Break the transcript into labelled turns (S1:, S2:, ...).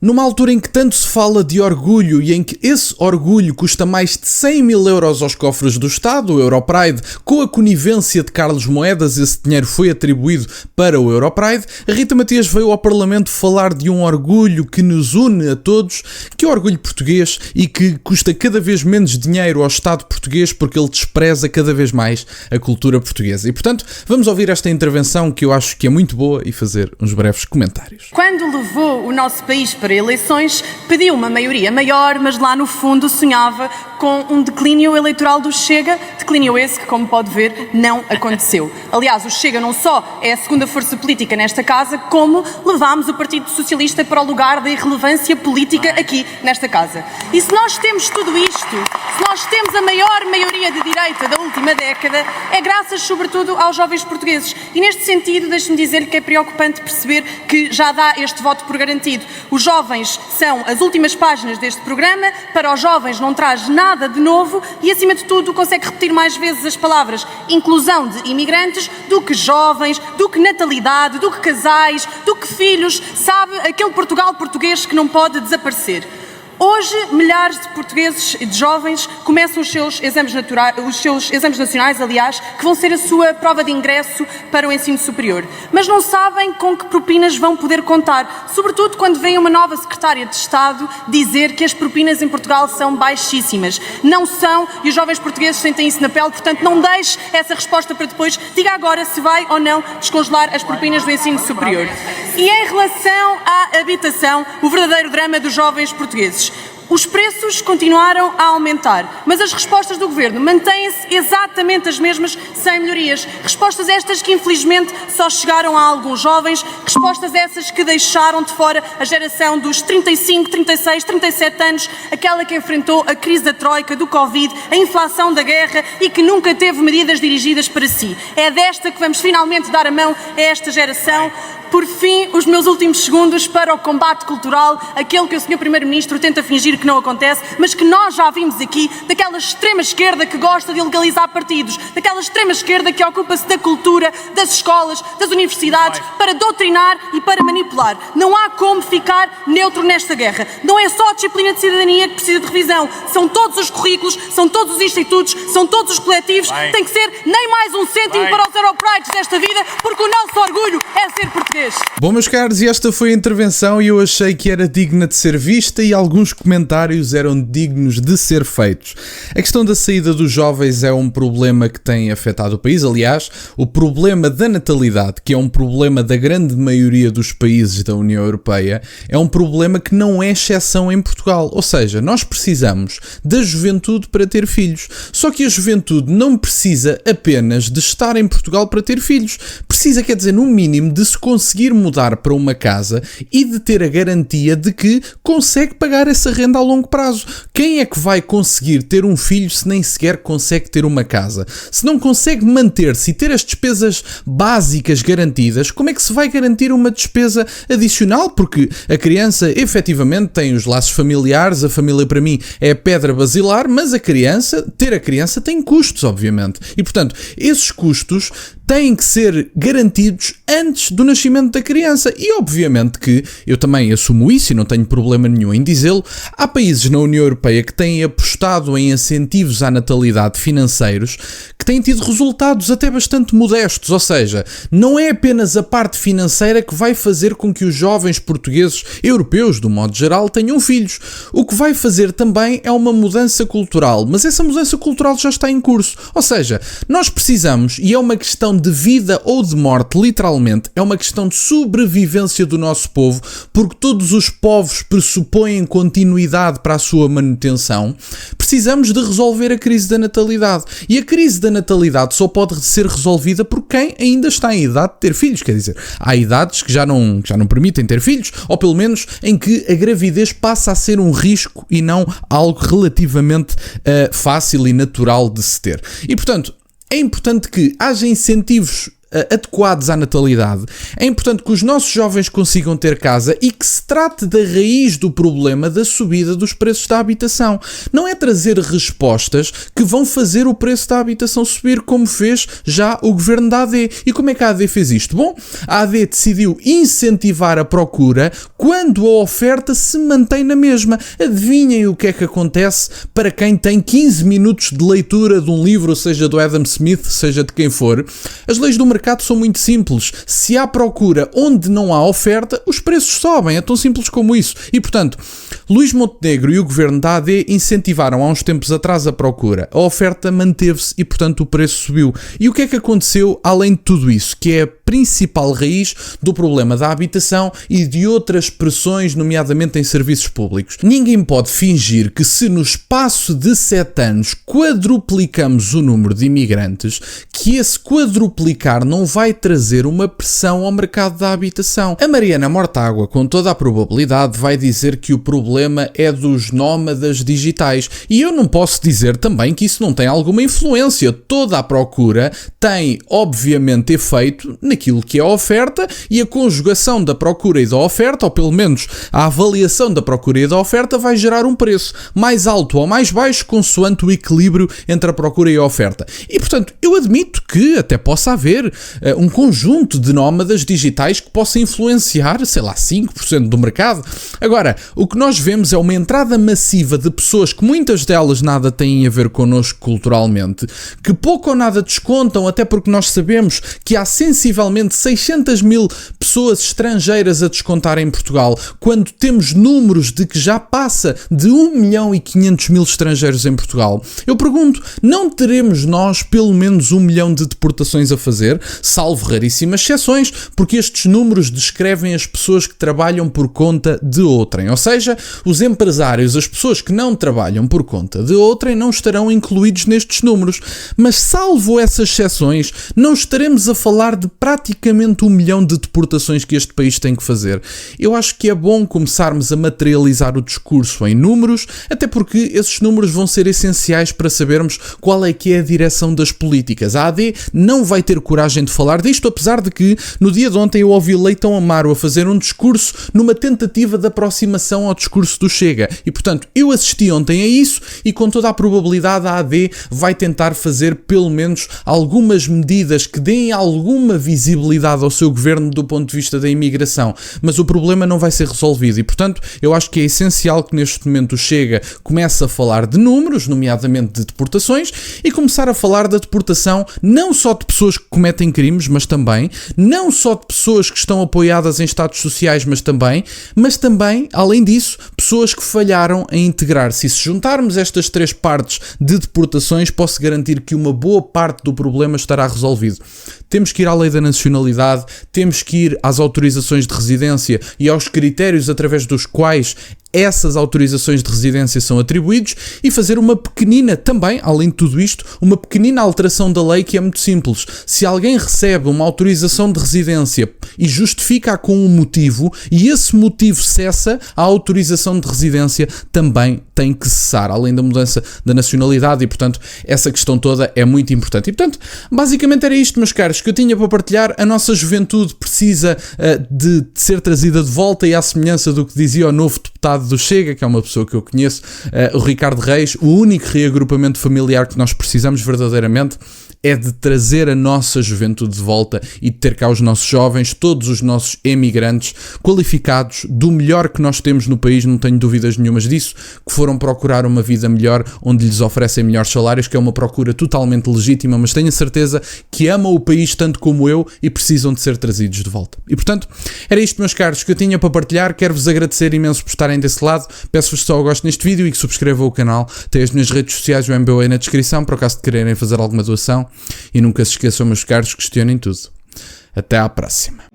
S1: Numa altura em que tanto se fala de orgulho e em que esse orgulho custa mais de 100 mil euros aos cofres do Estado, o Europride, com a conivência de Carlos Moedas, esse dinheiro foi atribuído para o Europride, a Rita Matias veio ao Parlamento falar de um orgulho que nos une a todos, que é o orgulho português e que custa cada vez menos dinheiro ao Estado português porque ele despreza cada vez mais a cultura portuguesa. E, portanto, vamos ouvir esta intervenção que eu acho que é muito boa e fazer uns breves comentários.
S2: Quando levou o nosso país para eleições, pediu uma maioria maior, mas lá no fundo sonhava com um declínio eleitoral do Chega, declínio esse que, como pode ver, não aconteceu. Aliás, o Chega não só é a segunda força política nesta casa, como levámos o Partido Socialista para o lugar da irrelevância política aqui nesta casa. E se nós temos tudo isto, se nós temos a maior maioria de direita da última década, é graças sobretudo aos jovens portugueses. E neste sentido, deixe-me dizer-lhe que é preocupante perceber que já dá este voto por garantido. Os jovens são as últimas páginas deste programa, para os jovens não traz nada de novo e, acima de tudo, consegue repetir mais vezes as palavras inclusão de imigrantes do que jovens, do que natalidade, do que casais, do que filhos, sabe, aquele Portugal português que não pode desaparecer. Hoje, milhares de portugueses e de jovens começam os seus exames nacionais, que vão ser a sua prova de ingresso para o ensino superior. Mas não sabem com que propinas vão poder contar, sobretudo quando vem uma nova secretária de Estado dizer que as propinas em Portugal são baixíssimas. Não são, e os jovens portugueses sentem isso na pele, portanto não deixe essa resposta para depois, diga agora se vai ou não descongelar as propinas do ensino superior. E em relação à habitação, o verdadeiro drama dos jovens portugueses. Os preços continuaram a aumentar, mas as respostas do Governo mantêm-se exatamente as mesmas, sem melhorias. Respostas estas que, infelizmente, só chegaram a alguns jovens, respostas essas que deixaram de fora a geração dos 35, 36, 37 anos, aquela que enfrentou a crise da Troika, do Covid, a inflação da guerra e que nunca teve medidas dirigidas para si. É desta que vamos finalmente dar a mão a esta geração. Por fim, os meus últimos segundos para o combate cultural, aquele que o Sr. Primeiro-Ministro tenta fingir que não acontece, mas que nós já vimos aqui, daquela extrema-esquerda que gosta de legalizar partidos, daquela extrema-esquerda que ocupa-se da cultura, das escolas, das universidades, para doutrinar e para manipular. Não há como ficar neutro nesta guerra. Não é só a disciplina de cidadania que precisa de revisão, são todos os currículos, são todos os institutos, são todos os coletivos, tem que ser nem mais um cêntimo para os Europrides desta vida, porque o nosso orgulho é ser português.
S1: Bom, meus caros, e esta foi a intervenção e eu achei que era digna de ser vista e alguns comentários eram dignos de ser feitos. A questão da saída dos jovens é um problema que tem afetado o país. Aliás, o problema da natalidade, que é um problema da grande maioria dos países da União Europeia, é um problema que não é exceção em Portugal. Ou seja, nós precisamos da juventude para ter filhos. Só que a juventude não precisa apenas de estar em Portugal para ter filhos. Precisa, quer dizer, no mínimo, de se conseguir mudar para uma casa e de ter a garantia de que consegue pagar essa renda a longo prazo. Quem é que vai conseguir ter um filho se nem sequer consegue ter uma casa? Se não consegue manter-se e ter as despesas básicas garantidas, como é que se vai garantir uma despesa adicional? Porque a criança efetivamente tem os laços familiares, a família para mim é a pedra basilar, mas ter a criança tem custos, obviamente. E portanto, esses custos têm que ser garantidos antes do nascimento da criança. E obviamente que eu também assumo isso e não tenho problema nenhum em dizê-lo. Há países na União Europeia que têm apostado em incentivos à natalidade financeiros que têm tido resultados até bastante modestos. Ou seja, não é apenas a parte financeira que vai fazer com que os jovens portugueses, europeus, do modo geral, tenham filhos. O que vai fazer também é uma mudança cultural. Mas essa mudança cultural já está em curso. Ou seja, nós precisamos, e é uma questão de vida ou de morte, literalmente, é uma questão de sobrevivência do nosso povo, porque todos os povos pressupõem continuidade para a sua manutenção. Precisamos de resolver a crise da natalidade. E a crise da natalidade só pode ser resolvida por quem ainda está em idade de ter filhos. Quer dizer, há idades que já não permitem ter filhos, ou pelo menos em que a gravidez passa a ser um risco e não algo relativamente fácil e natural de se ter. E, portanto, é importante que haja incentivos adequados à natalidade. É importante que os nossos jovens consigam ter casa e que se trate da raiz do problema da subida dos preços da habitação. Não é trazer respostas que vão fazer o preço da habitação subir, como fez já o governo da AD. E como é que a AD fez isto? Bom, a AD decidiu incentivar a procura quando a oferta se mantém na mesma. Adivinhem o que é que acontece para quem tem 15 minutos de leitura de um livro, seja do Adam Smith, seja de quem for. As leis do mercado são muito simples. Se há procura onde não há oferta, os preços sobem. É tão simples como isso. E, portanto, Luís Montenegro e o governo da AD incentivaram há uns tempos atrás a procura. A oferta manteve-se e, portanto, o preço subiu. E o que é que aconteceu além de tudo isso? Que é a principal raiz do problema da habitação e de outras pressões, nomeadamente em serviços públicos. Ninguém pode fingir que se no espaço de 7 anos quadruplicamos o número de imigrantes, que esse quadruplicar não vai trazer uma pressão ao mercado da habitação. A Mariana Mortágua, com toda a probabilidade, vai dizer que o problema é dos nómadas digitais. E eu não posso dizer também que isso não tem alguma influência. Toda a procura tem, obviamente, efeito naquilo que é a oferta, e a conjugação da procura e da oferta, ou pelo menos a avaliação da procura e da oferta, vai gerar um preço mais alto ou mais baixo, consoante o equilíbrio entre a procura e a oferta. E, portanto, eu admito que até possa haver um conjunto de nómadas digitais que possa influenciar, sei lá, 5% do mercado. Agora, o que nós vemos é uma entrada massiva de pessoas que muitas delas nada têm a ver connosco culturalmente, que pouco ou nada descontam, até porque nós sabemos que há sensivelmente 600 mil pessoas estrangeiras a descontar em Portugal, quando temos números de que já passa de 1.500.000 estrangeiros em Portugal. Eu pergunto, não teremos nós pelo menos 1 milhão de deportações a fazer, salvo raríssimas exceções, porque estes números descrevem as pessoas que trabalham por conta de outrem, ou seja, os empresários, as pessoas que não trabalham por conta de outrem, não estarão incluídos nestes números. Mas salvo essas exceções, não estaremos a falar de praticamente 1 milhão de deportações que este país tem que fazer. Eu acho que é bom começarmos a materializar o discurso em números, até porque esses números vão ser essenciais para sabermos qual é que é a direção das políticas. A AD não vai ter coragem de falar disto, apesar de que no dia de ontem eu ouvi Leitão Amaro a fazer um discurso numa tentativa de aproximação ao discurso do Chega. E, portanto, eu assisti ontem a isso e com toda a probabilidade a AD vai tentar fazer pelo menos algumas medidas que deem alguma visibilidade ao seu governo do ponto de vista da imigração. Mas o problema não vai ser resolvido e, portanto, eu acho que é essencial que neste momento o Chega comece a falar de números, nomeadamente de deportações, e começar a falar da deportação não só de pessoas que cometem crimes, mas também, não só de pessoas que estão apoiadas em estados sociais, mas também, além disso, pessoas que falharam em integrar-se. E se juntarmos estas 3 partes de deportações, posso garantir que uma boa parte do problema estará resolvido. Temos que ir à lei da nacionalidade, temos que ir às autorizações de residência e aos critérios através dos quais essas autorizações de residência são atribuídos e fazer uma pequenina, também, além de tudo isto, uma pequenina alteração da lei que é muito simples. Se alguém recebe uma autorização de residência e justifica com um motivo e esse motivo cessa, a autorização de residência também tem que cessar, além da mudança da nacionalidade e, portanto, essa questão toda é muito importante. E, portanto, basicamente era isto, meus caros, que eu tinha para partilhar. A nossa juventude precisa de ser trazida de volta e à semelhança do que dizia o novo deputado do Chega, que é uma pessoa que eu conheço, o Ricardo Reis, o único reagrupamento familiar que nós precisamos verdadeiramente é de trazer a nossa juventude de volta e de ter cá os nossos jovens, todos os nossos emigrantes qualificados, do melhor que nós temos no país, não tenho dúvidas nenhumas disso, que foram procurar uma vida melhor, onde lhes oferecem melhores salários, que é uma procura totalmente legítima, mas tenho a certeza que amam o país tanto como eu e precisam de ser trazidos de volta. E, portanto, era isto, meus caros, que eu tinha para partilhar. Quero-vos agradecer imenso por estarem desse lado. Peço-vos só o gosto neste vídeo e que subscrevam o canal. Tem as minhas redes sociais, o MBA na descrição, para o caso de quererem fazer alguma doação. E nunca se esqueçam, meus caros, questionem tudo. Até à próxima.